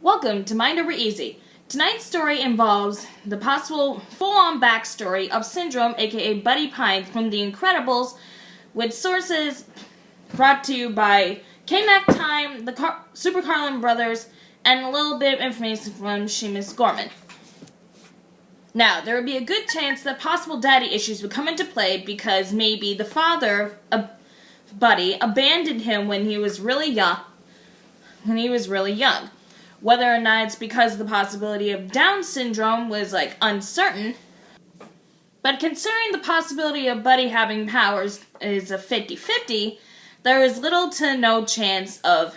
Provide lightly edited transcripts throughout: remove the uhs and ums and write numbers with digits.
Welcome to Mind Over Easy. Tonight's story involves the possible full-on backstory of Syndrome, aka Buddy Pines from The Incredibles, with sources brought to you by KmackTime, the Super Carlin Brothers, and a little bit of information from Seamus Gorman. Now, there would be a good chance that possible daddy issues would come into play because maybe the father of Buddy abandoned him when he was really young. Whether or not it's because of the possibility of Down syndrome was, uncertain. But considering the possibility of Buddy having powers is a 50-50, there is little to no chance of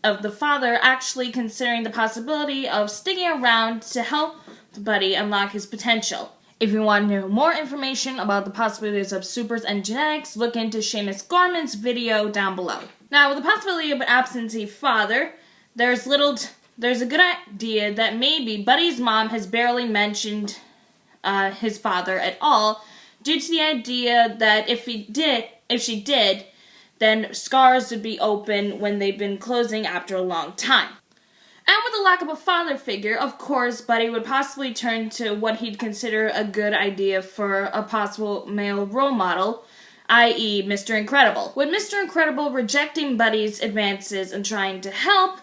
the father actually considering the possibility of sticking around to help Buddy unlock his potential. If you want to know more information about the possibilities of supers and genetics, look into Seamus Gorman's video down below. Now, with the possibility of an absentee father, there's a good idea that maybe Buddy's mom has barely mentioned his father at all, due to the idea that if she did, then scars would be open when they've been closing after a long time. And with the lack of a father figure, of course, Buddy would possibly turn to what he'd consider a good idea for a possible male role model, i.e. Mr. Incredible. With Mr. Incredible rejecting Buddy's advances and trying to help,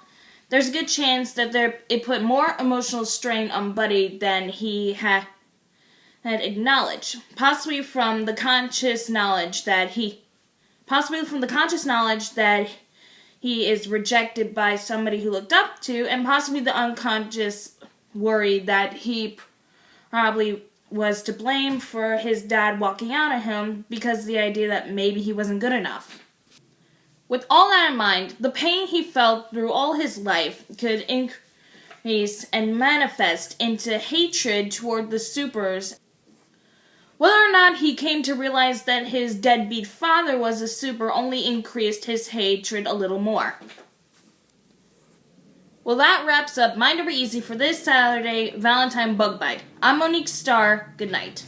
there's a good chance that it put more emotional strain on Buddy than he had acknowledged, possibly from the conscious knowledge that he is rejected by somebody who looked up to, and possibly the unconscious worry that he probably was to blame for his dad walking out on him because of the idea that maybe he wasn't good enough. With all that in mind, the pain he felt through all his life could increase and manifest into hatred toward the supers. Whether or not he came to realize that his deadbeat father was a super only increased his hatred a little more. Well, that wraps up Mind Over Easy for this Saturday Valentine Bug Bite. I'm Monique-Star. Good night.